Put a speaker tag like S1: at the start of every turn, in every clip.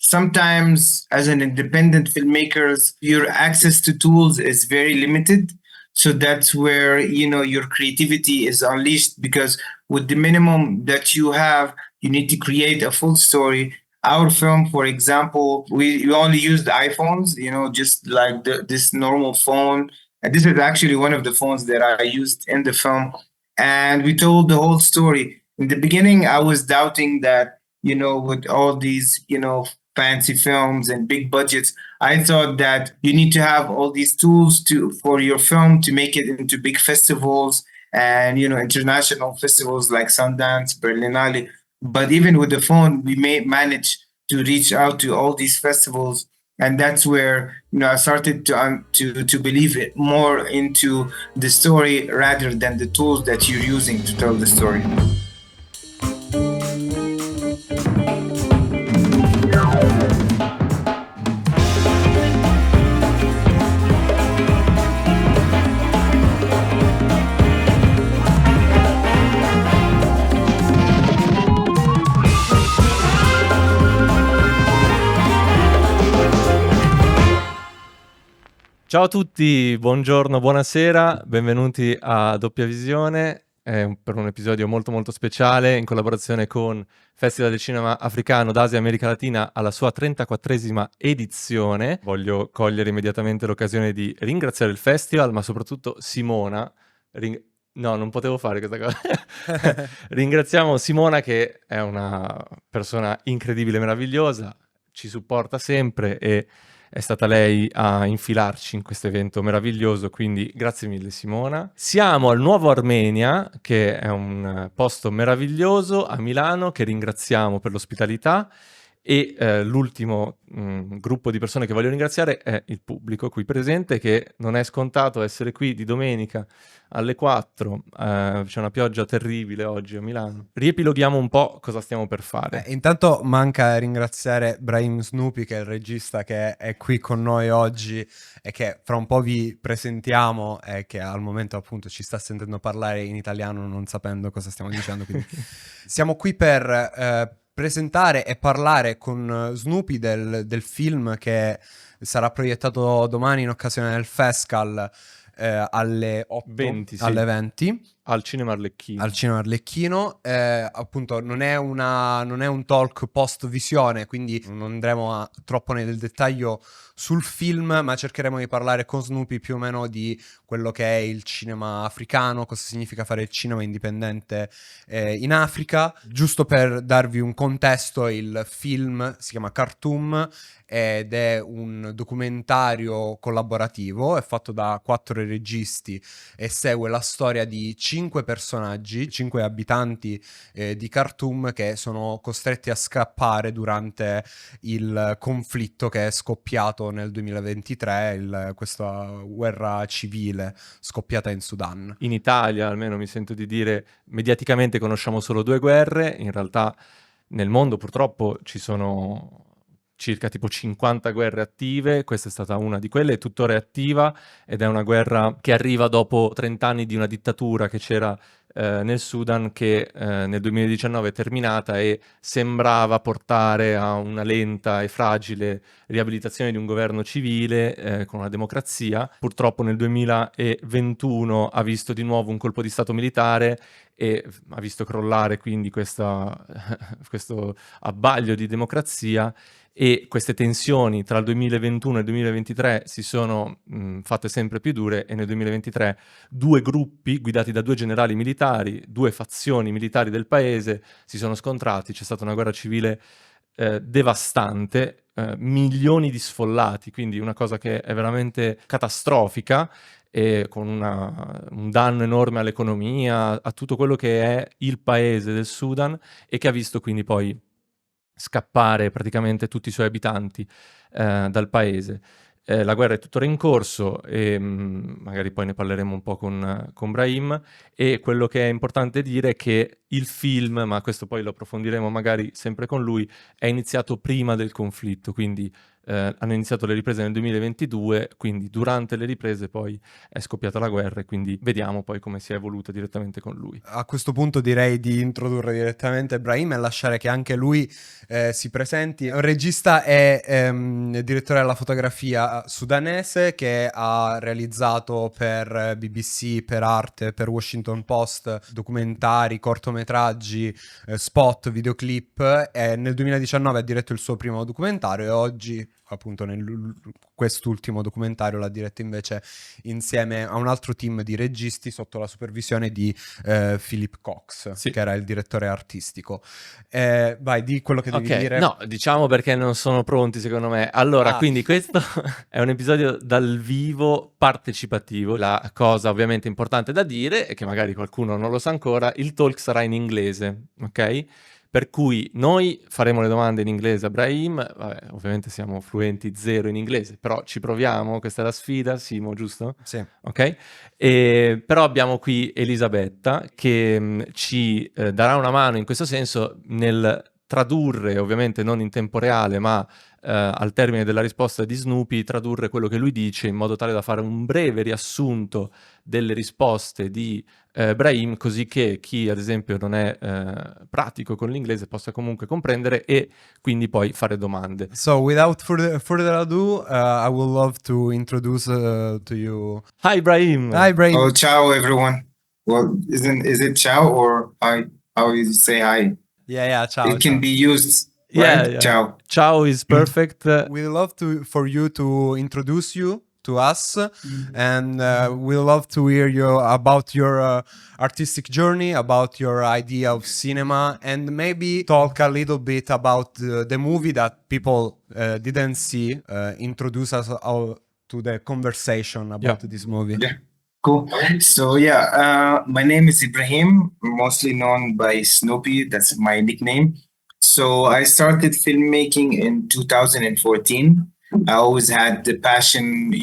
S1: sometimes as an independent filmmakers, your access to tools is very limited. So that's where, your creativity is unleashed, because with the minimum that you have, you need to create a full story. Our film, for example, we only used iPhones, just like this normal phone. And this is actually one of the phones that I used in the film. And we told the whole story. In the beginning, I was doubting that, with all these, fancy films and big budgets, I thought that you need to have all these tools for your film to make it into big festivals and, international festivals like Sundance, Berlinale. But even with the phone, we may manage to reach out to all these festivals, and that's where I started to believe it more into the story rather than the tools that you're using to tell the story.
S2: Ciao a tutti, buongiorno, buonasera, benvenuti a Doppia Visione, per un episodio molto molto speciale in collaborazione con Festival del Cinema Africano d'Asia e America Latina alla sua 34esima edizione. Voglio cogliere immediatamente l'occasione di ringraziare il festival, ma soprattutto Simona. No, non potevo fare questa cosa. Ringraziamo Simona, che è una persona incredibile e meravigliosa, ci supporta sempre e è stata lei a infilarci in questo evento meraviglioso, quindi grazie mille Simona. Siamo al Nuovo Armenia, che è un posto meraviglioso a Milano, che ringraziamo per l'ospitalità, e l'ultimo gruppo di persone che voglio ringraziare è il pubblico qui presente, che non è scontato essere qui di domenica alle 4, c'è una pioggia terribile oggi a Milano. Riepiloghiamo un po' cosa stiamo per fare.
S3: Intanto manca ringraziare Ibrahim Snoopy, che è il regista che è qui con noi oggi e che fra un po' vi presentiamo, e che al momento appunto ci sta sentendo parlare in italiano non sapendo cosa stiamo dicendo, quindi siamo qui per presentare e parlare con Snoopy del film che sarà proiettato domani in occasione del FESCAAL alle 8,
S2: 20, sì.
S3: alle 20
S2: al Cinema Arlecchino.
S3: Al Cinema Arlecchino, appunto non è un talk post visione, quindi non andremo troppo nel dettaglio sul film, ma cercheremo di parlare con Snoopy più o meno di quello che è il cinema africano, cosa significa fare il cinema indipendente in Africa. Giusto per darvi un contesto, il film si chiama Khartoum ed è un documentario collaborativo, è fatto da 4 registi e segue la storia di 5 personaggi, 5 abitanti di Khartoum, che sono costretti a scappare durante il conflitto che è scoppiato nel 2023, questa guerra civile scoppiata in Sudan.
S2: In Italia, almeno mi sento di dire, mediaticamente conosciamo solo 2 guerre, in realtà nel mondo purtroppo ci sono circa tipo 50 guerre attive, questa è stata una di quelle, è tuttora attiva ed è una guerra che arriva dopo 30 anni di una dittatura che c'era nel Sudan, che nel 2019 è terminata e sembrava portare a una lenta e fragile riabilitazione di un governo civile con una democrazia. Purtroppo nel 2021 ha visto di nuovo un colpo di stato militare e ha visto crollare quindi questo abbaglio di democrazia, e queste tensioni tra il 2021 e il 2023 si sono fatte sempre più dure, e nel 2023 2 gruppi guidati da 2 generali militari, 2 fazioni militari del paese si sono scontrati, c'è stata una guerra civile devastante, milioni di sfollati, quindi una cosa che è veramente catastrofica, e con un danno enorme all'economia, a tutto quello che è il paese del Sudan, e che ha visto quindi poi scappare praticamente tutti i suoi abitanti dal paese. La guerra è tuttora in corso e magari poi ne parleremo un po' con Brahim, e quello che è importante dire è che il film, ma questo poi lo approfondiremo magari sempre con lui, è iniziato prima del conflitto, quindi hanno iniziato le riprese nel 2022, quindi durante le riprese poi è scoppiata la guerra e quindi vediamo poi come si è evoluta direttamente con lui.
S3: A questo punto direi di introdurre direttamente Ibrahim e lasciare che anche lui si presenti. È un regista e direttore della fotografia sudanese che ha realizzato per BBC, per Arte, per Washington Post documentari, cortometraggi, spot, videoclip, e nel 2019 ha diretto il suo primo documentario e oggi, appunto, quest'ultimo documentario l'ha diretto invece insieme a un altro team di registi sotto la supervisione di Philip Cox,
S2: Sì.
S3: che era il direttore artistico. Vai, di quello che devi dire.
S2: No, diciamo perché non sono pronti secondo me. Allora, quindi questo è un episodio dal vivo partecipativo. La cosa ovviamente importante da dire è che magari qualcuno non lo sa ancora, il talk sarà in inglese, ok? Per cui noi faremo le domande in inglese a Brahim, vabbè, ovviamente siamo fluenti zero in inglese, però ci proviamo, questa è la sfida, Simo, giusto?
S3: Sì.
S2: Ok? Però abbiamo qui Elisabetta che ci darà una mano in questo senso nel tradurre, ovviamente non in tempo reale, ma al termine della risposta di Snoopy, tradurre quello che lui dice in modo tale da fare un breve riassunto delle risposte di Brahim, così che chi ad esempio non è pratico con l'inglese possa comunque comprendere e quindi poi fare domande.
S3: So without further ado, I would love to introduce to you.
S2: Hi Brahim!
S3: Hi, Ibrahim.
S1: Oh, ciao everyone. Well, is it ciao or hi? How you say hi?
S3: Yeah, ciao.
S1: It can be used,
S2: Yeah,
S1: right?
S2: yeah.
S1: Ciao.
S2: Ciao is perfect.
S3: We'd love for you to introduce you to us, and we'd love to hear you about your artistic journey, about your idea of cinema, and maybe talk a little bit about the movie that people didn't see. Introduce us to the conversation about this movie.
S1: Yeah. Cool. So yeah, my name is Ibrahim, mostly known by Snoopy. That's my nickname. So I started filmmaking in 2014. I always had the passion,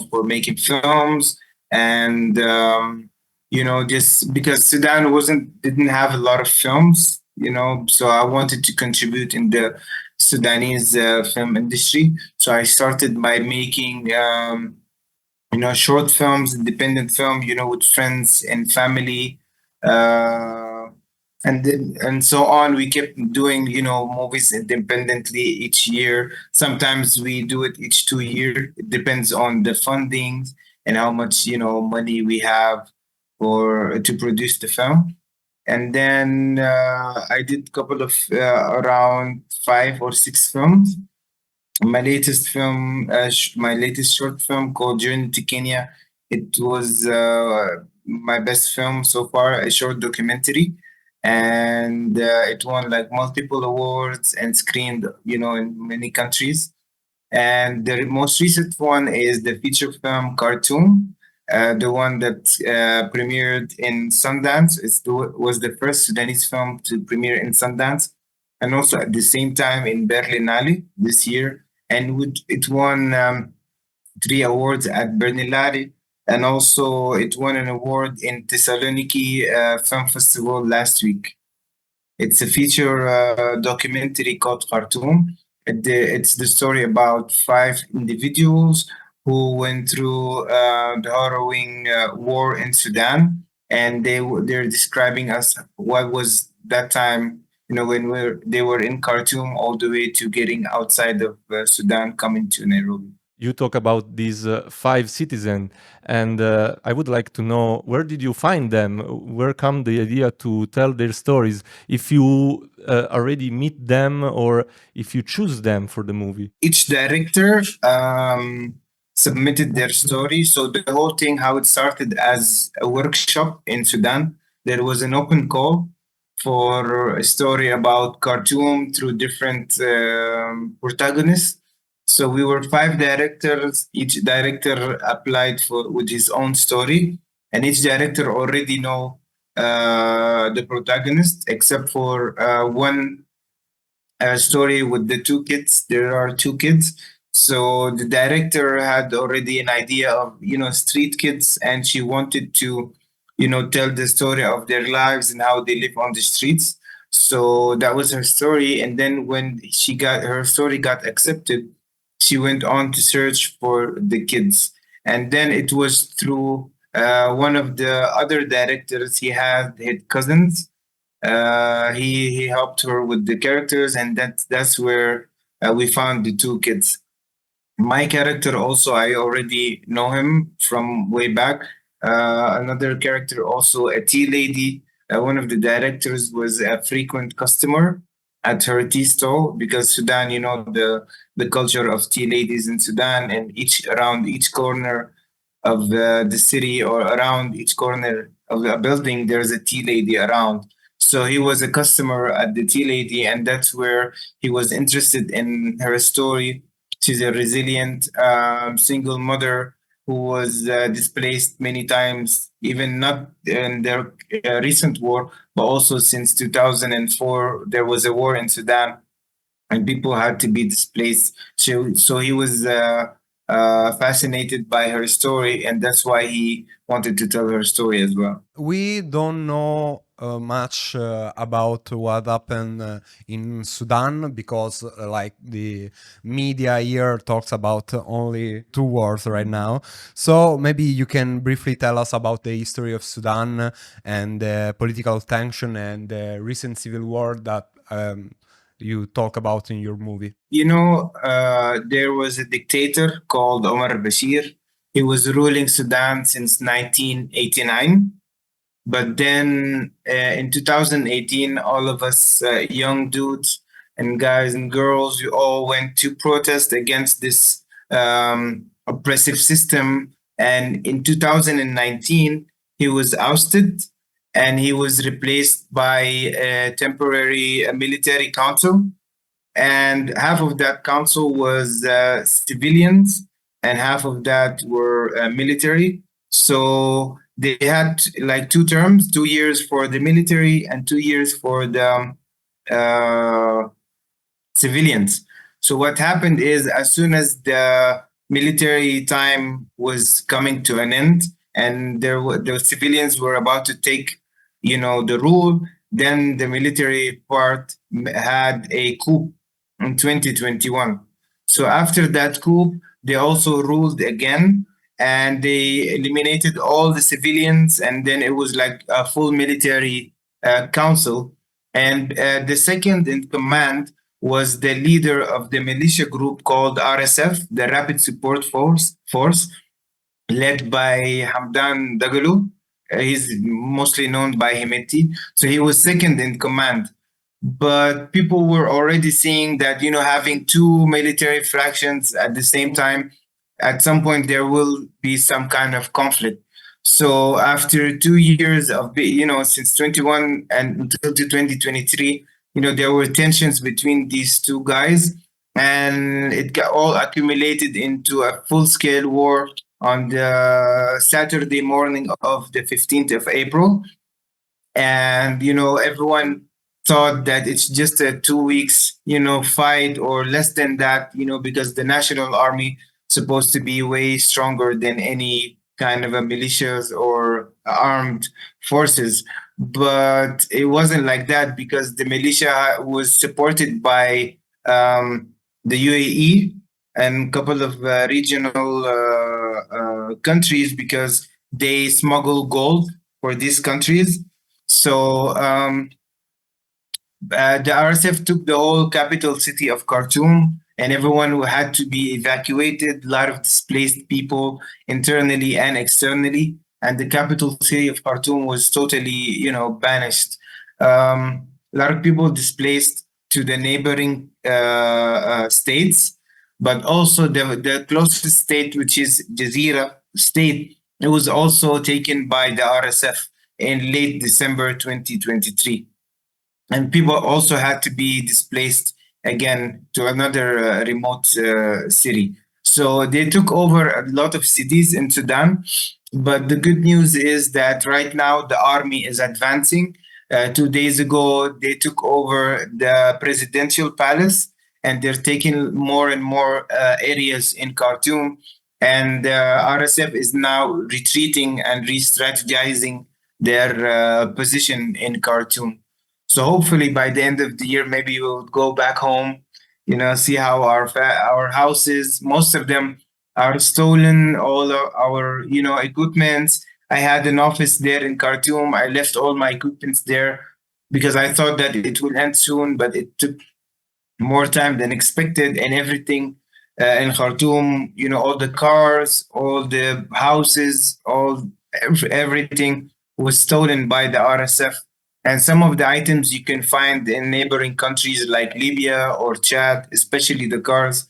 S1: for making films, and just because Sudan didn't have a lot of films, so I wanted to contribute in the Sudanese film industry. So I started by making short films, independent film, with friends and family, and so on. We kept doing, movies independently each year. Sometimes we do it each 2 years. It depends on the funding and how much, money we have to produce the film. And then I did a couple of around 5 or 6 films. My latest film, my latest short film called Journey to Kenya. It was my best film so far, a short documentary, and it won like multiple awards and screened, in many countries. And the most recent one is the feature film Khartoum, the one that premiered in Sundance. Was the first Sudanese film to premiere in Sundance, and also at the same time in Berlinale this year. And it won 3 awards at Berlinale, and also it won an award in Thessaloniki Film Festival last week. It's a feature documentary called Khartoum. It's the story about 5 individuals who went through the harrowing war in Sudan, and they're describing us what was that time, when they were in Khartoum all the way to getting outside of Sudan, coming to Nairobi.
S2: You talk about these 5 citizens, and I would like to know, where did you find them? Where come the idea to tell their stories? If you already meet them or if you choose them for the movie?
S1: Each director submitted their story. So the whole thing, how it started as a workshop in Sudan, there was an open call for a story about Khartoum through different protagonists. So we were 5 directors. Each director applied with his own story, and each director already know the protagonist, except for one story with the 2 kids. There are 2 kids. So the director had already an idea of, street kids, and she wanted to, tell the story of their lives and how they live on the streets. So that was her story. And then when her story got accepted, she went on to search for the kids. And then it was through one of the other directors. He had his cousins. He helped her with the characters, and that's where we found the two kids. My character also, I already know him from way back. Another character also, a tea lady. One of the directors was a frequent customer at her tea stall, because Sudan, the culture of tea ladies in Sudan, and around each corner of the city, or around each corner of a building, there's a tea lady around. So he was a customer at the tea lady, and that's where he was interested in her story. She's a resilient single mother who was displaced many times, even not in the recent war, but also since 2004. There was a war in Sudan, and people had to be displaced. So he was fascinated by her story, and that's why he wanted to tell her story as well.
S3: We don't know much about what happened in Sudan, because like the media here talks about only 2 wars right now. So maybe you can briefly tell us about the history of Sudan and the political tension and the recent civil war that you talk about in your movie.
S1: There was a dictator called Omar al-Bashir. He was ruling Sudan since 1989. But then in 2018, all of us young dudes and guys and girls, we all went to protest against this oppressive system. And in 2019, he was ousted, and he was replaced by a temporary military council. And half of that council was civilians, and half of that were military. So they had like 2 terms, 2 years for the military and 2 years for the civilians. So what happened is, as soon as the military time was coming to an end, and the civilians were about to take, the rule, then the military part had a coup in 2021. So after that coup, they also ruled again, and they eliminated all the civilians, and then it was like a full military council. And the second in command was the leader of the militia group called RSF, the Rapid Support Force, led by Hamdan Dagalo. He's mostly known by Hemeti. So he was second in command. But people were already seeing that, having 2 military fractions at the same time, at some point there will be some kind of conflict. So after 2 years of, since 21 and until 2023, there were tensions between these 2 guys, and it got all accumulated into a full-scale war on the Saturday morning of the 15th of April. And, everyone thought that it's just a 2 weeks, fight, or less than that, because the National Army supposed to be way stronger than any kind of a militias or armed forces. But it wasn't like that, because the militia was supported by the UAE and a couple of regional countries, because they smuggle gold for these countries. So the RSF took the whole capital city of Khartoum, and everyone had to be evacuated. A lot of displaced people internally and externally, and the capital city of Khartoum was totally, banished. A lot of people displaced to the neighboring states, but also the closest state, which is Jazeera state, it was also taken by the RSF in late December 2023. And people also had to be displaced again to another remote city. So they took over a lot of cities in Sudan. But the good news is that right now the army is advancing. 2 days ago, they took over the presidential palace, and they're taking more and more areas in Khartoum. And RSF is now retreating and re-strategizing their position in Khartoum. So hopefully by the end of the year, maybe we'll go back home see how our houses, most of them are stolen, all our equipments. I had an office there in Khartoum. I left all my equipments there because I thought that it will end soon, but it took more time than expected, and everything in Khartoum, all the cars, all the houses, everything was stolen by the RSF. And some of the items you can find in neighboring countries like Libya or Chad, especially the cars.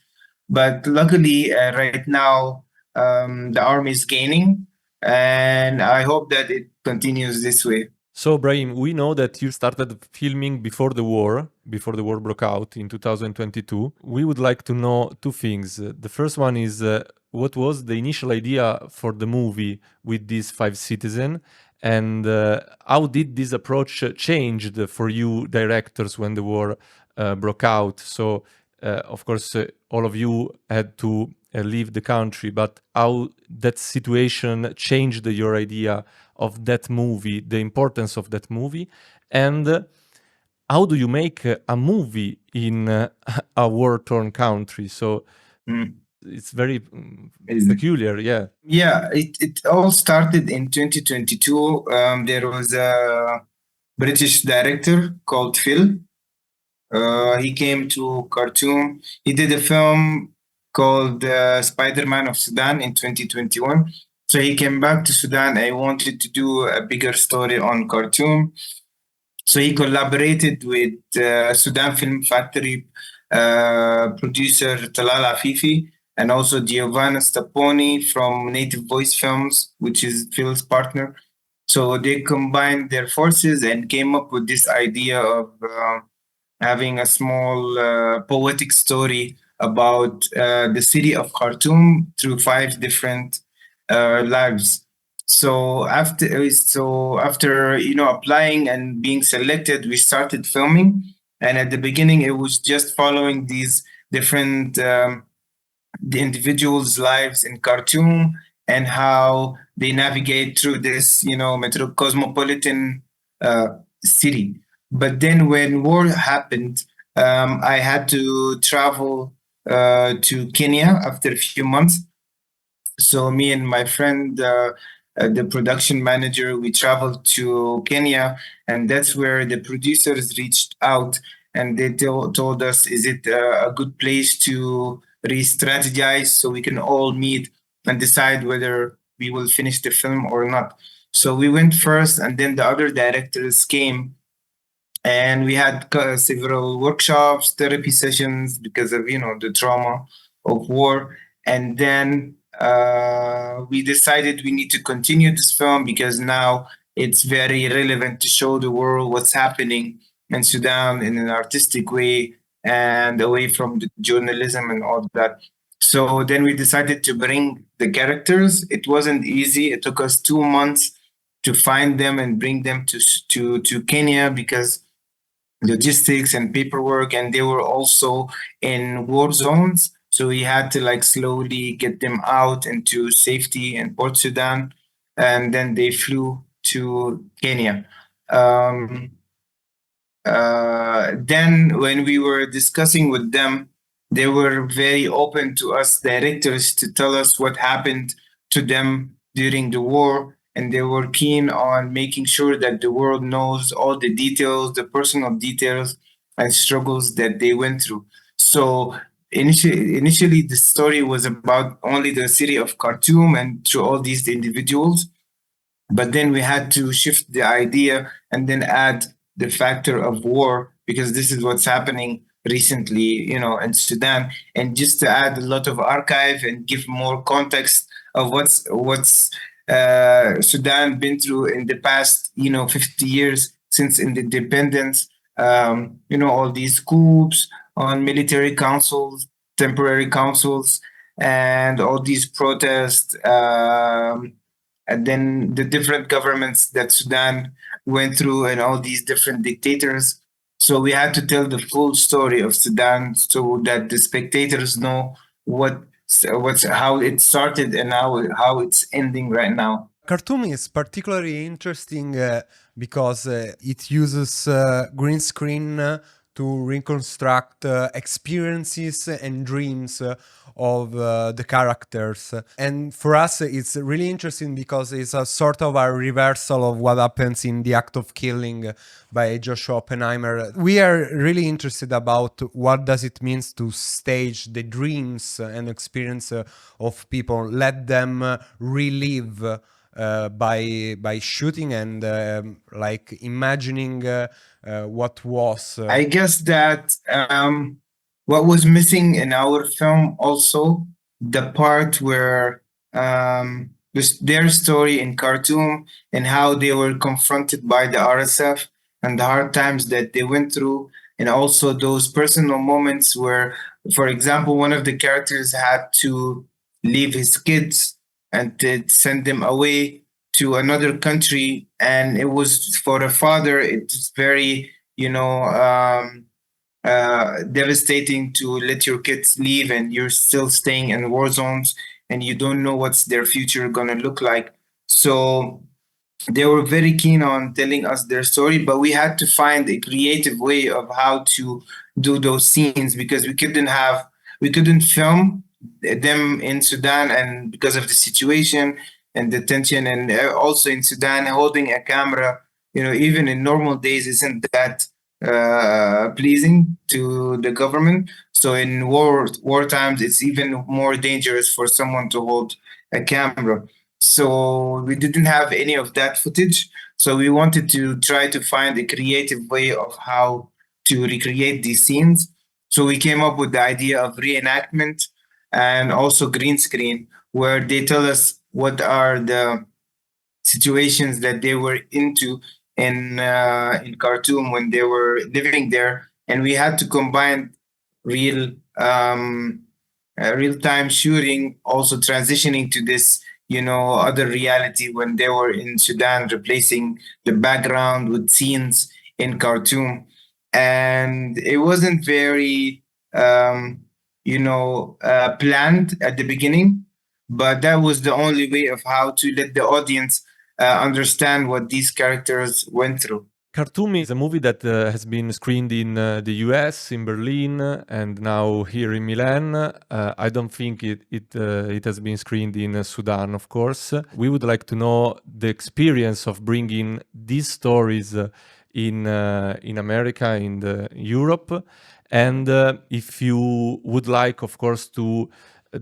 S1: But luckily, right now, the army is gaining, and I hope that it continues this way.
S2: So, Ibrahim, we know that you started filming before the war broke out in 2022. We would like to know two things. The first one is what was the initial idea for the movie with these 5 citizens? And how did this approach changed for you directors when the war broke out? So, of course, all of you had to leave the country, but how that situation changed your idea of that movie, the importance of that movie, and how do you make a movie in a war-torn country? So it's very peculiar, yeah.
S1: Yeah, it all started in 2022. There was a British director called Phil. He came to Khartoum. He did a film called Spider-Man of Sudan in 2021. So he came back to Sudan. I wanted to do a bigger story on Khartoum. So he collaborated with Sudan Film Factory producer Talal Afifi and also Giovanna Staponi from Native Voice Films, which is Phil's partner. So they combined their forces and came up with this idea of having a small poetic story about the city of Khartoum through 5 different lives. So after applying and being selected, we started filming. And at the beginning, it was just following these different the individuals' lives in Khartoum and how they navigate through this, cosmopolitan city. But then when war happened, I had to travel to Kenya after a few months. So me and my friend, the production manager, we traveled to Kenya, and that's where the producers reached out and they told us, is it a good place to re-strategize so we can all meet and decide whether we will finish the film or not. So we went first, and then the other directors came, and we had several workshops, therapy sessions because of the trauma of war. And then we decided we need to continue this film because now it's very relevant to show the world what's happening in Sudan in an artistic way and away from the journalism and all that. So then we decided to bring the characters. It wasn't easy. It took us 2 months to find them and bring them to Kenya because logistics and paperwork, and they were also in war zones. So we had to slowly get them out into safety in Port Sudan, and then they flew to Kenya. Then when we were discussing with them, they were very open to us directors to tell us what happened to them during the war. And they were keen on making sure that the world knows all the details, the personal details and struggles that they went through. So initially the story was about only the city of Khartoum and through all these individuals. But then we had to shift the idea and then add the factor of war, because this is what's happening recently, in Sudan. And just to add a lot of archive and give more context of what's Sudan been through in the past, 50 years since independence. All these coups on military councils, temporary councils, and all these protests, and then the different governments that Sudan went through, and all these different dictators. So we had to tell the full story of Sudan so that the spectators know how it started and how it's ending right now.
S3: Khartoum is particularly interesting because it uses green screen to reconstruct experiences and dreams of the characters. And for us, it's really interesting because it's a sort of a reversal of what happens in The Act of Killing by Joshua Oppenheimer. We are really interested about what does it mean to stage the dreams and experience of people, let them relive by shooting and like imagining what was.
S1: I guess that what was missing in our film also the part where their story in Khartoum and how they were confronted by the RSF and the hard times that they went through, and also those personal moments where, for example, one of the characters had to leave his kids and to send them away to another country, and it was for a father. It's very, devastating to let your kids leave and you're still staying in war zones and you don't know what's their future gonna look like. So they were very keen on telling us their story, but we had to find a creative way of how to do those scenes because we couldn't film them in Sudan, and because of the situation and the tension, and also in Sudan, holding a camera, even in normal days, isn't that pleasing to the government. So in war times, it's even more dangerous for someone to hold a camera. So we didn't have any of that footage. So we wanted to try to find a creative way of how to recreate these scenes. So we came up with the idea of reenactment and also green screen, where they tell us what are the situations that they were into in Khartoum when they were living there, and we had to combine real real time shooting, also transitioning to this other reality when they were in Sudan, replacing the background with scenes in Khartoum, and it wasn't very planned at the beginning, but that was the only way of how to let the audience understand what these characters went through.
S2: Khartoum is a movie that has been screened in the US, in Berlin, and now here in Milan. I don't think it has been screened in Sudan, of course. We would like to know the experience of bringing these stories in America, in Europe, and if you would like, of course, to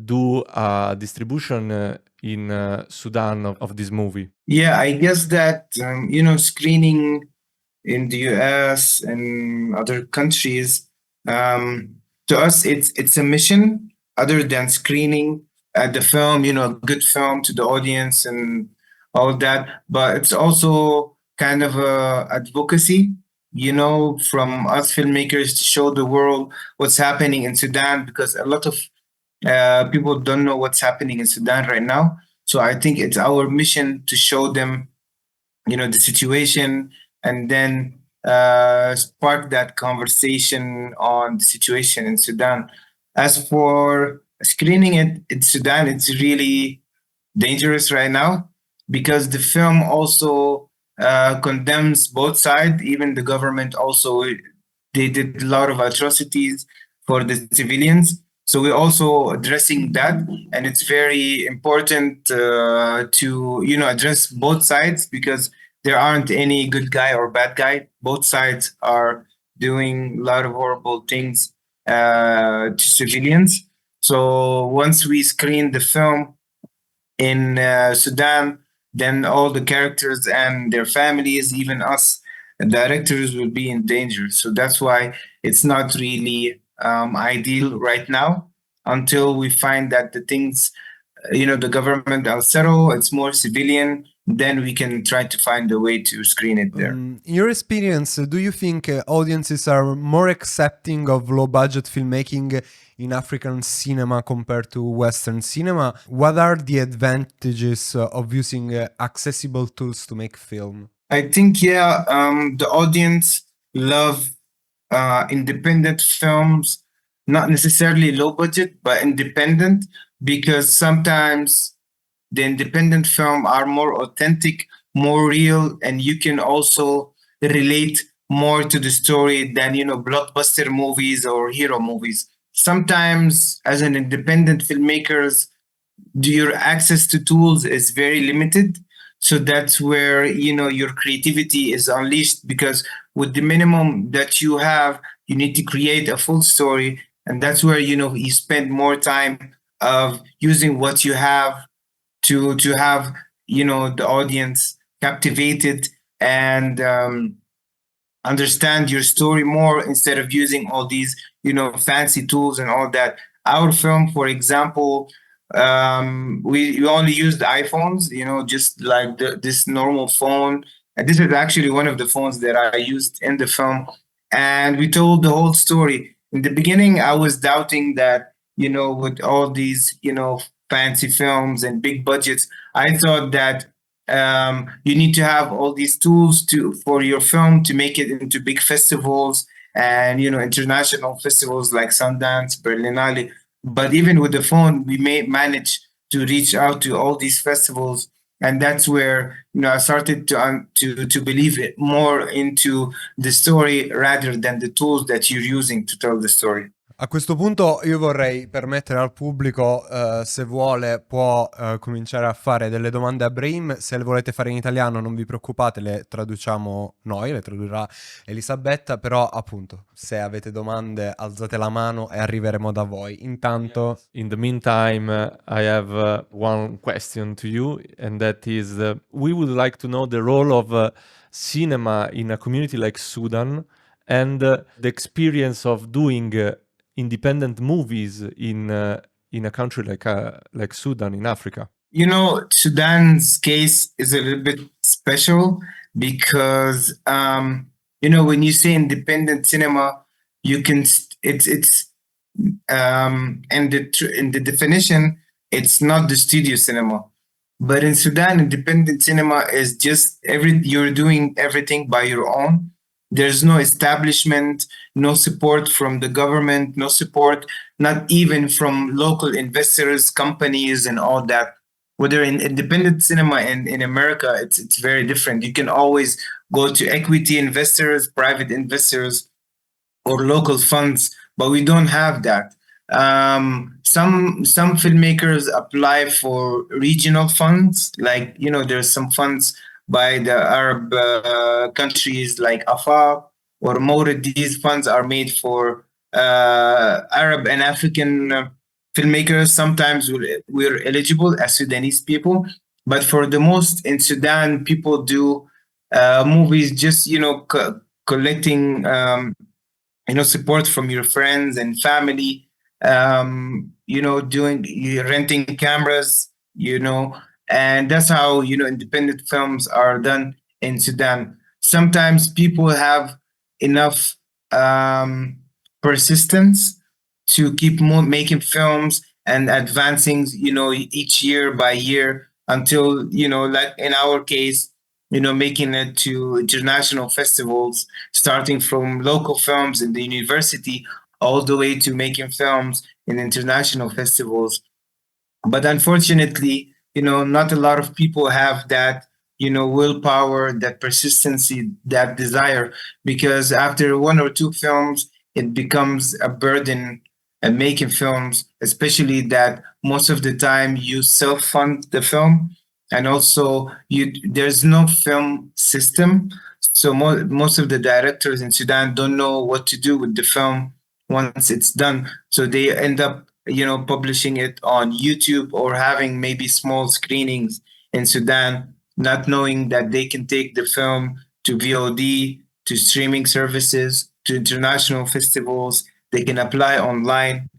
S2: do a distribution in Sudan of this movie.
S1: Yeah, I guess that screening in the US and other countries, to us it's a mission other than screening the film, a good film to the audience and all that, but it's also kind of a advocacy, from us filmmakers to show the world what's happening in Sudan, because a lot of people don't know what's happening in Sudan right now. So I think it's our mission to show them, the situation, and then spark that conversation on the situation in Sudan. As for screening it in Sudan, it's really dangerous right now because the film also condemns both sides. Even the government also, they did a lot of atrocities for the civilians. So we're also addressing that, and it's very important to address both sides, because there aren't any good guy or bad guy. Both sides are doing a lot of horrible things to civilians. So once we screen the film in Sudan, then all the characters and their families, even us, the directors, will be in danger. So that's why it's not really ideal right now, until we find that the things, the government will settle, it's more civilian, then we can try to find a way to screen it there.
S3: In your experience, do you think audiences are more accepting of low-budget filmmaking in African cinema compared to Western cinema? What are the advantages of using accessible tools to make film?
S1: I think, the audience love independent films, not necessarily low budget, but independent, because sometimes the independent film are more authentic, more real, and you can also relate more to the story than, blockbuster movies or hero movies. Sometimes as an independent filmmakers, your access to tools is very limited. So that's where, your creativity is unleashed, because with the minimum that you have, you need to create a full story. And that's where, you spend more time of using what you have to have, the audience captivated and understand your story more, instead of using all these, fancy tools and all that. Our film, for example, we only used iPhones, just like this normal phone. And this is actually one of the phones that I used in the film. And we told the whole story. In the beginning, I was doubting that, with all these, fancy films and big budgets, I thought that you need to have all these tools for your film to make it into big festivals and, international festivals like Sundance, Berlinale. But even with the phone, we may manage to reach out to all these festivals. And that's where, I started to believe it more into the story rather than the tools that you're using to tell the story.
S3: A questo punto io vorrei permettere al pubblico, se vuole, può cominciare a fare delle domande a Ibrahim. Se le volete fare in italiano non vi preoccupate, le traduciamo noi, le tradurrà Elisabetta, però appunto se avete domande alzate la mano e arriveremo da voi. Intanto...
S2: In the meantime, I have one question to you, and that is, we would like to know the role of cinema in a community like Sudan, and the experience of doing independent movies in a country like Sudan in Africa.
S1: Sudan's case is a little bit special because when you say independent cinema, you can it's and in the definition, it's not the studio cinema. But in Sudan, independent cinema is just you're doing everything by your own. There's no establishment, no support from the government, no support, not even from local investors, companies, and all that. Whether in independent cinema in America, it's very different. You can always go to equity investors, private investors, or local funds, but we don't have that. Some filmmakers apply for regional funds, like there's some funds by the Arab countries like AFA or Maurid. These funds are made for Arab and African filmmakers. Sometimes we're eligible as Sudanese people, but for the most in Sudan, people do movies just collecting support from your friends and family. Renting cameras, and that's how independent films are done in Sudan. Sometimes people have enough persistence to keep making films and advancing, each year by year until, like in our case, making it to international festivals, starting from local films in the university all the way to making films in international festivals. But unfortunately, not a lot of people have that, willpower, that persistency, that desire, because after one or two films, it becomes a burden making films, especially that most of the time you self-fund the film. And also there's no film system. So most of the directors in Sudan don't know what to do with the film once it's done. So they end up, publishing it on YouTube or having maybe small screenings in Sudan, not knowing that they can take the film to VOD, to streaming services, to international festivals. They can apply online,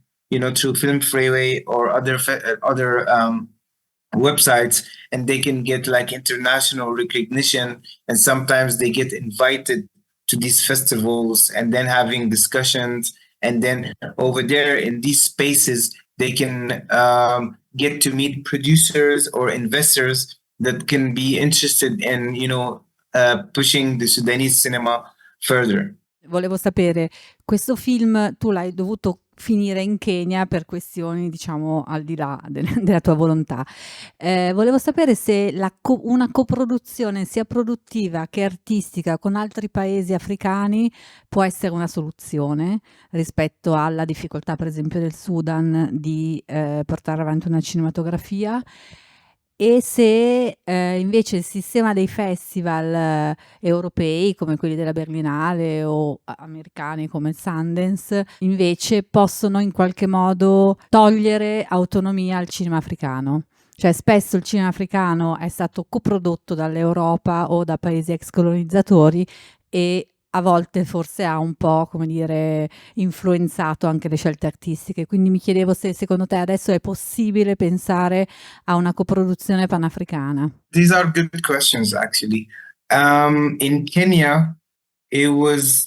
S1: through Film Freeway or other websites, and they can get like international recognition. And sometimes they get invited to these festivals and then having discussions. And then over there in these spaces, they can get to meet producers or investors that can be interested in, pushing the Sudanese cinema further.
S4: Volevo sapere, questo film tu l'hai dovuto finire in Kenya per questioni, diciamo, al di là della tua volontà. Volevo sapere se una coproduzione sia produttiva che artistica con altri paesi africani può essere una soluzione rispetto alla difficoltà, per esempio, del Sudan di portare avanti una cinematografia. E se invece il sistema dei festival europei come quelli della Berlinale o americani come il Sundance invece possono in qualche modo togliere autonomia al cinema africano. Cioè spesso il cinema africano è stato coprodotto dall'Europa o da paesi ex colonizzatori e a volte forse ha un po', come dire, influenzato anche le scelte artistiche. Quindi mi chiedevo se secondo te adesso è possibile pensare a una coproduzione panafricana.
S1: These are good questions, actually. In Kenya, it was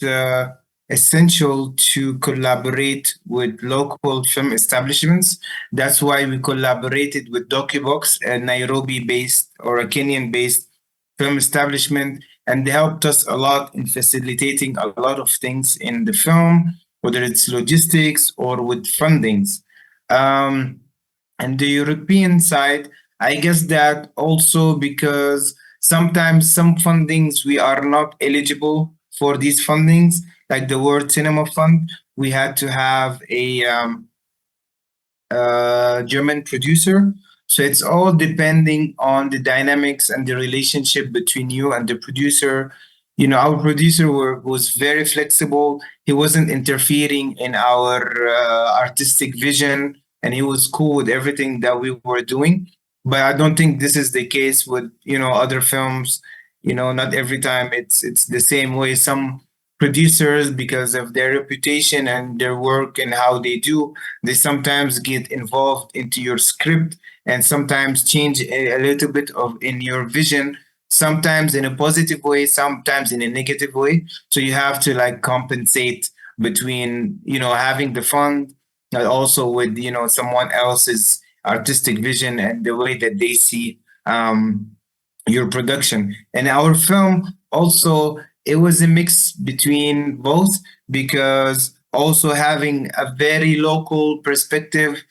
S1: essential to collaborate with local film establishments. That's why we collaborated with DocuBox, a Nairobi-based or a Kenyan-based film establishment, and they helped us a lot in facilitating a lot of things in the film, whether it's logistics or with fundings. And the European side, I guess that also because sometimes some fundings we are not eligible for these fundings, like the World Cinema Fund. We had to have a German producer. So it's all depending on the dynamics and the relationship between you and the producer. You know, our producer was very flexible. He wasn't interfering in our artistic vision, and he was cool with everything that we were doing. But I don't think this is the case with, you know, other films. You know, not every time it's the same way. Some producers, because of their reputation and their work and how they do, they sometimes get involved into your script and sometimes change a little bit of in your vision, sometimes in a positive way, sometimes in a negative way. So you have to like compensate between, you know, having the fund, but also with, you know, someone else's artistic vision and the way that they see your production. And our film also, it was a mix between both, because also having a very local perspective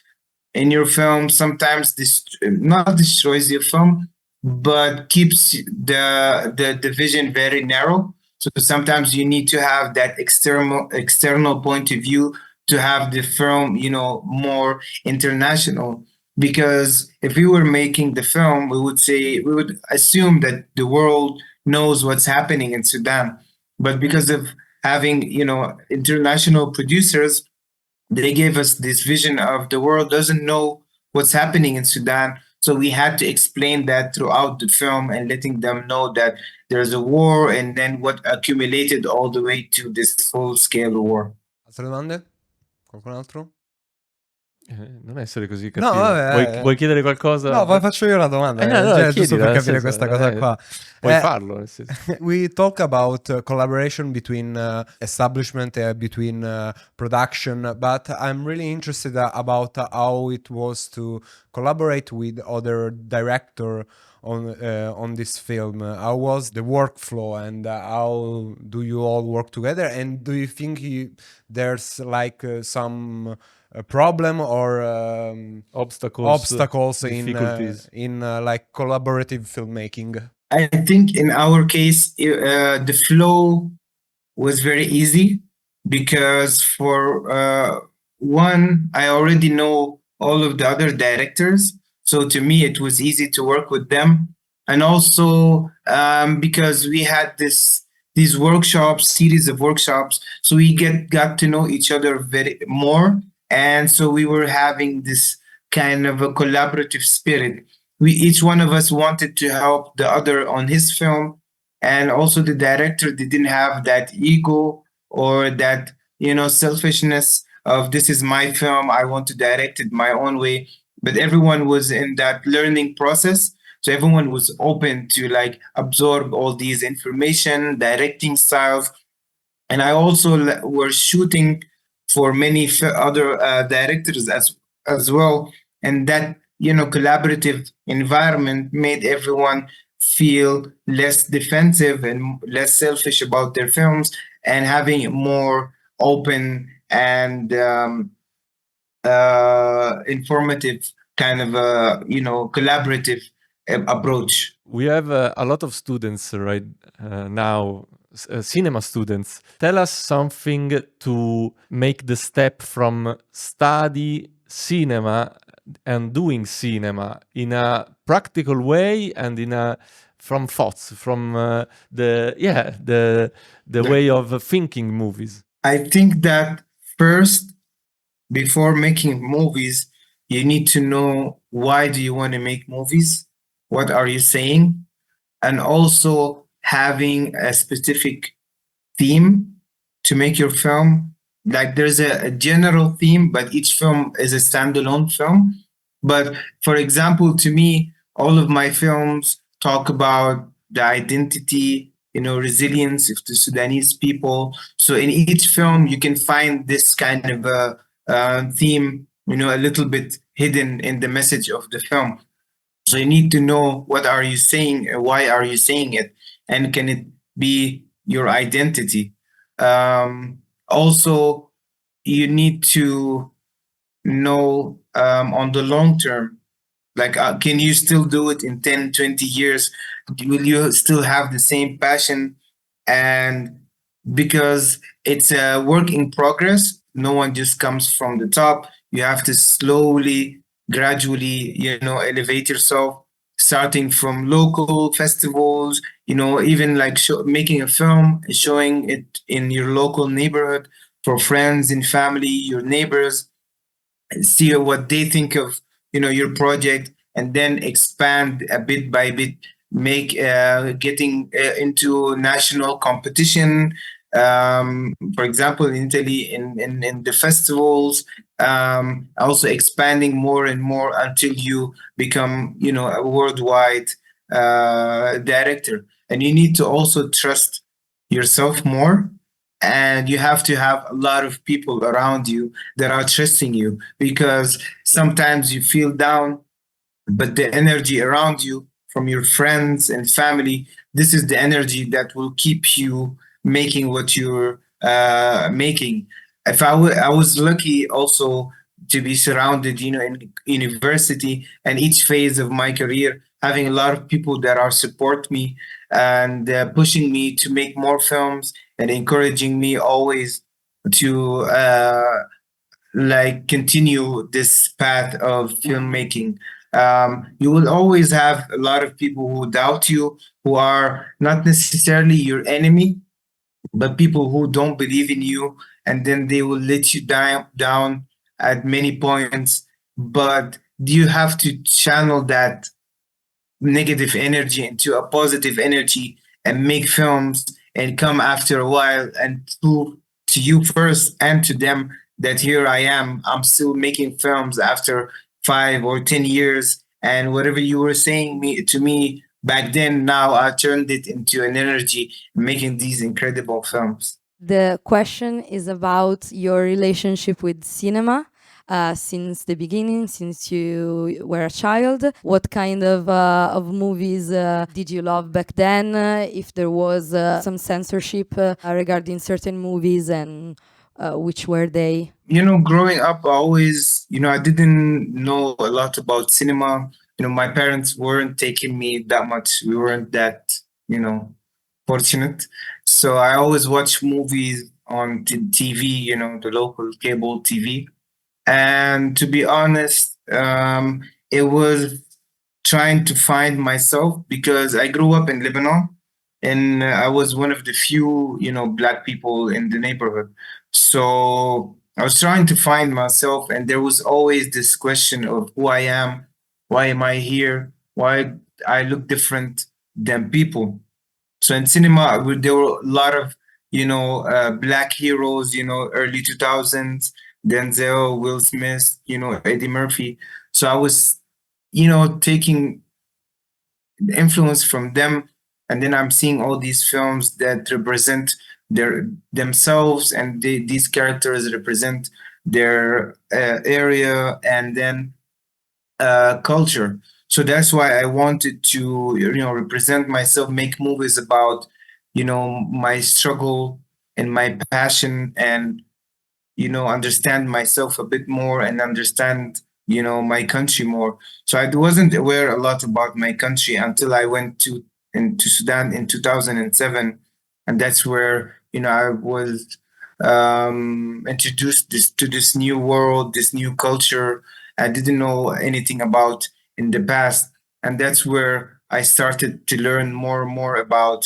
S1: in your film sometimes not destroys your film, but keeps the vision very narrow. So sometimes you need to have that external point of view to have the film, you know, more international. Because if we were making the film, we would assume that the world knows what's happening in Sudan. But because of having, you know, international producers, they gave us this vision of the world doesn't know what's happening in Sudan. So we had to explain that throughout the film and letting them know that there's a war and then what accumulated all the way to this full-scale war.
S3: Altre domande? Qualcun altro?
S2: Non essere così
S3: No,
S2: cattivo.
S3: vabbè,
S2: Vuoi chiedere qualcosa?
S3: No, poi faccio io una domanda.
S2: No,
S3: giusto
S2: chiedila,
S3: per
S2: nel
S3: capire
S2: senso,
S3: questa cosa qua.
S2: Puoi farlo, nel senso.
S3: We talk about collaboration between establishment and between production, but I'm really interested about how it was to collaborate with other director on this film. How was the workflow and how do you all work together? And do you think there's like some problem or obstacles
S2: difficulties
S3: in like collaborative filmmaking?
S1: I think in our case, the flow was very easy because for one, I already know all of the other directors. So to me, it was easy to work with them. And also because we had these workshops, series of workshops, so we got to know each other very more. And so we were having this kind of a collaborative spirit. Each one of us wanted to help the other on his film. And also the director didn't have that ego or that, you know, selfishness of this is my film, I want to direct it my own way. But everyone was in that learning process. So everyone was open to like absorb all these information, directing styles. And I also were shooting for many other directors as well. And that, you know, collaborative environment made everyone feel less defensive and less selfish about their films. and having a more open and informative kind of collaborative approach.
S2: We have a lot of students right now, cinema students. Tell us something to make the step from study cinema and doing cinema in a practical way and from thoughts, from the way of thinking movies.
S1: I think that first, before making movies, you need to know why do you want to make movies? What are you saying? And also having a specific theme to make your film. Like there's a general theme, but each film is a standalone film. But for example, to me, all of my films talk about the identity, resilience of the Sudanese people. So in each film, you can find this kind of a theme, a little bit hidden in the message of the film. So you need to know what are you saying, why are you saying it, and can it be your identity? Also, you need to know on the long term, like can you still do it in 10, 20 years? Will you still have the same passion? And because it's a work in progress, no one just comes from the top. You have to slowly, gradually, elevate yourself, starting from local festivals, even like making a film, showing it in your local neighborhood for friends and family, your neighbors, see what they think of, your project, and then expand a bit by bit, make getting into national competition. For example, in Italy, in the festivals, also expanding more and more until you become, a worldwide director. And you need to also trust yourself more. And you have to have a lot of people around you that are trusting you, because sometimes you feel down, but the energy around you from your friends and family, this is the energy that will keep you making what you're making. If I was lucky also to be surrounded, in university and each phase of my career, having a lot of people that are support me and pushing me to make more films and encouraging me always to continue this path of filmmaking. You will always have a lot of people who doubt you, who are not necessarily your enemy, but people who don't believe in you, and then they will let you down at many points. But you have to channel that negative energy into a positive energy and make films and come after a while and prove to you first and to them that here I am. I'm still making films after 5 or 10 years. And whatever you were saying to me back then, now I turned it into an energy, making these incredible films.
S5: The question is about your relationship with cinema. Since the beginning, since you were a child, what kind of movies did you love back then? If there was some censorship regarding certain movies, and which were they?
S1: Growing up, I always, I didn't know a lot about cinema. My parents weren't taking me that much. We weren't that, fortunate. So I always watch movies on TV, the local cable TV. And to be honest, it was trying to find myself, because I grew up in Lebanon and I was one of the few, Black people in the neighborhood. So I was trying to find myself, and there was always this question of who I am, why am I here, why I look different than people. So in cinema, there were a lot of, Black heroes, early 2000s, Denzel, Will Smith, Eddie Murphy. So I was, taking influence from them. And then I'm seeing all these films that represent themselves, and these characters represent their area and then culture. So that's why I wanted to, represent myself, make movies about, my struggle in my passion and, understand myself a bit more and understand, my country more. So I wasn't aware a lot about my country until I went into Sudan in 2007. And that's where, I was introduced to this new world, this new culture I didn't know anything about in the past. And that's where I started to learn more and more about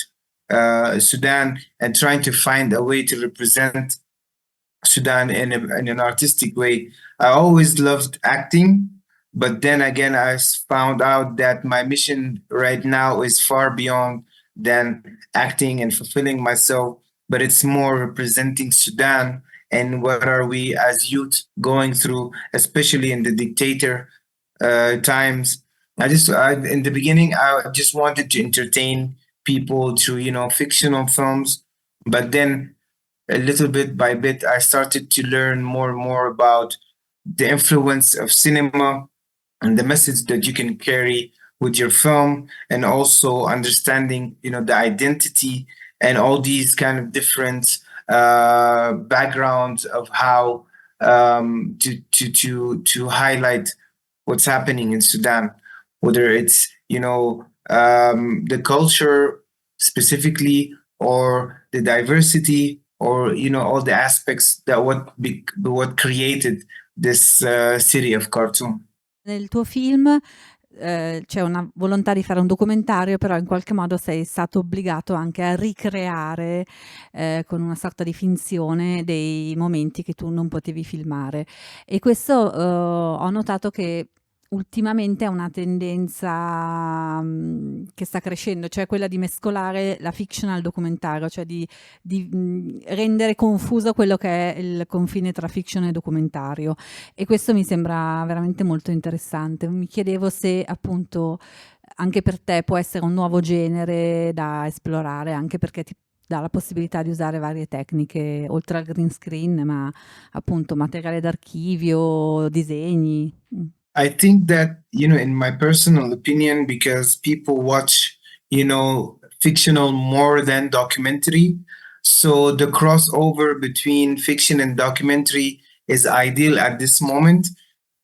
S1: Sudan and trying to find a way to represent Sudan in an artistic way. I always loved acting, but then again, found out that my mission right now is far beyond than acting and fulfilling myself, but it's more representing Sudan and what are we as youth going through, especially in the dictator times. In the beginning, I just wanted to entertain people through, fictional films, but then a little bit by bit, I started to learn more and more about the influence of cinema and the message that you can carry with your film, and also understanding, the identity and all these kind of different backgrounds of how to highlight what's happening in Sudan, whether it's the culture specifically or the diversity or all the aspects that what created this city of Khartoum.
S4: Nel tuo film c'è una volontà di fare un documentario, però in qualche modo sei stato obbligato anche a ricreare con una sorta di finzione dei momenti che tu non potevi filmare. E questo ho notato che ultimamente è una tendenza che sta crescendo, cioè quella di mescolare la fiction al documentario, cioè di rendere confuso quello che è il confine tra fiction e documentario, e questo mi sembra veramente molto interessante. Mi chiedevo se appunto anche per te può essere un nuovo genere da esplorare, anche perché ti dà la possibilità di usare varie tecniche oltre al green screen, ma appunto materiale d'archivio, disegni.
S1: I think that, in my personal opinion, because people watch, fictional more than documentary. So the crossover between fiction and documentary is ideal at this moment.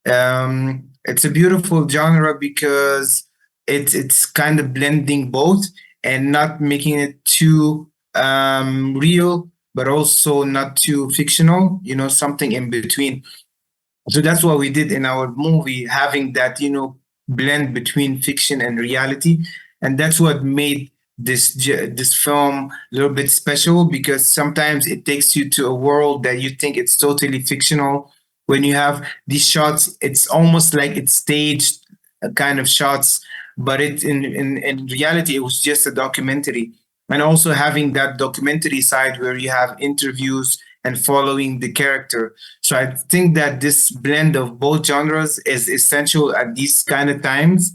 S1: It's a beautiful genre because it's kind of blending both and not making it too real, but also not too fictional, something in between. So that's what we did in our movie, having that, blend between fiction and reality. And that's what made this film a little bit special, because sometimes it takes you to a world that you think it's totally fictional. When you have these shots, it's almost like it's staged kind of shots, but in reality, it was just a documentary. And also having that documentary side where you have interviews and following the character. So I think that this blend of both genres is essential at these kind of times,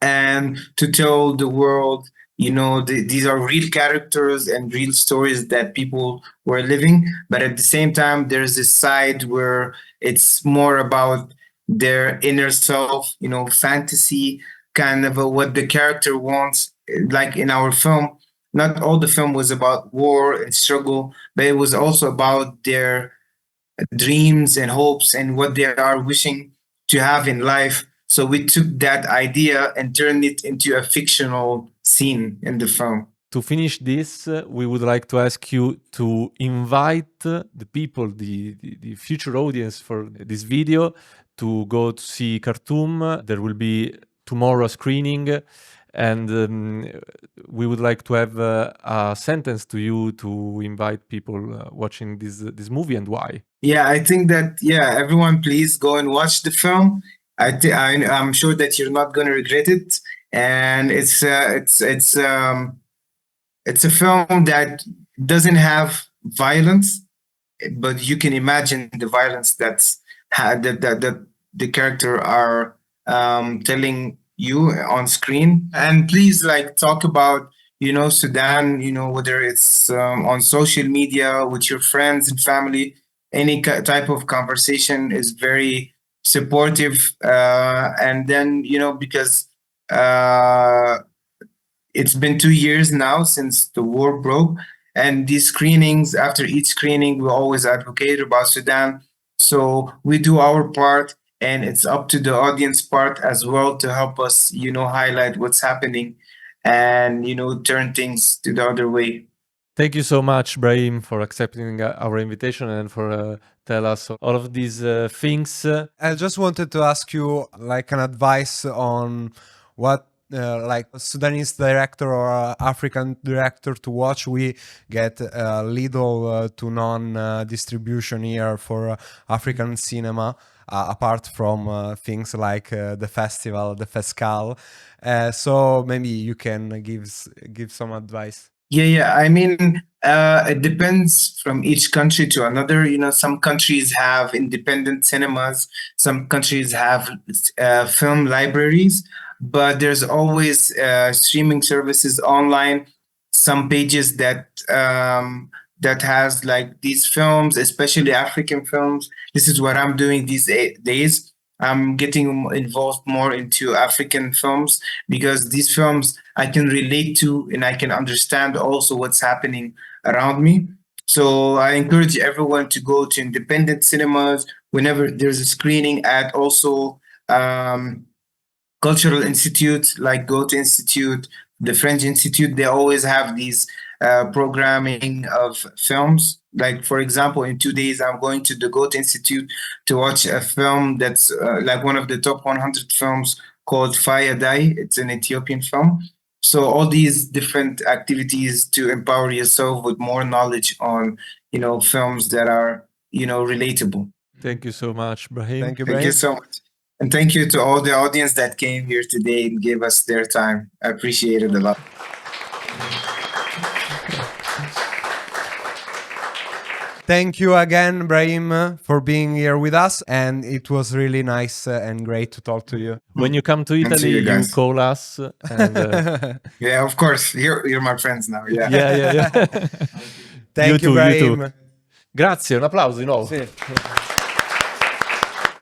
S1: and to tell the world, these are real characters and real stories that people were living. But at the same time, there's this side where it's more about their inner self, fantasy, kind of what the character wants. Like in our film, not all the film was about war and struggle, but it was also about their dreams and hopes and what they are wishing to have in life. So we took that idea and turned it into a fictional scene in the film.
S2: To finish this, we would like to ask you to invite the people, the future audience for this video, to go to see Khartoum. There will be tomorrow a screening. And we would like to have a sentence to you to invite people watching this movie, and why.
S1: Yeah, I think that, everyone please go and watch the film. I'm sure that you're not going to regret it. And it's a film that doesn't have violence, but you can imagine the violence that the character are telling you on screen. And please talk about Sudan, whether it's on social media with your friends and family. Any type of conversation is very supportive, and then because it's been 2 years now since the war broke, And these screenings, after each screening, we always advocate about Sudan. So we do our part, and it's up to the audience part as well to help us, highlight what's happening and, turn things to the other way.
S2: Thank you so much, Ibrahim, for accepting our invitation and for tell us all of these things.
S3: I just wanted to ask you like an advice on what like a Sudanese director or African director to watch. We get little to none distribution here for African cinema, apart from things like the festival, the FESCAAAL. So maybe you can give some advice.
S1: Yeah. I mean, it depends from each country to another. Some countries have independent cinemas. Some countries have film libraries, but there's always streaming services online. Some pages that has like these films, especially African films. This is what I'm doing these days. I'm getting involved more into African films because these films I can relate to and I can understand also what's happening around me. So I encourage everyone to go to independent cinemas whenever there's a screening at also cultural institutes like Goethe Institute, the French Institute. They always have these programming of films. Like, for example, in 2 days, I'm going to the Goethe Institute to watch a film that's like one of the top 100 films called Fayadai. It's an Ethiopian film. So all these different activities to empower yourself with more knowledge on, films that are, relatable.
S2: Thank you so much, Ibrahim.
S3: Thank you,
S1: Thank you so much. And thank you to all the audience that came here today and gave us their time. I appreciate it a lot.
S3: Thank you again, Ibrahim, for being here with us, and it was really nice and great to talk to you.
S2: When you come to
S1: And see
S2: Italy,
S1: you
S2: you
S1: guys.
S2: call us. And,
S1: Yeah, of course. You're my friends now. Yeah.
S2: yeah.
S3: Thank you,
S2: You
S3: Ibrahim.
S2: too. Grazie, un applauso di nuovo.
S3: Sì.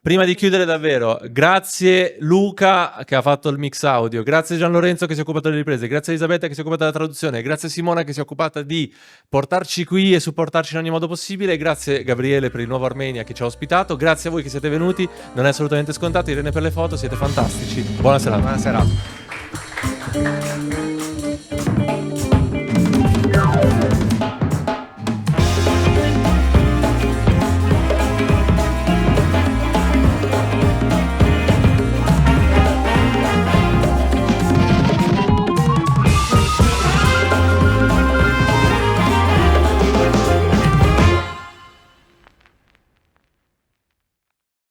S2: Prima di chiudere davvero, grazie Luca che ha fatto il mix audio, grazie Gian Lorenzo che si è occupato delle riprese, grazie Elisabetta che si è occupata della traduzione, grazie Simona che si è occupata di portarci qui e supportarci in ogni modo possibile, grazie Gabriele per il nuovo Armenia che ci ha ospitato, grazie a voi che siete venuti, non è assolutamente scontato, Irene per le foto, siete fantastici, buona serata.
S3: Buona serata.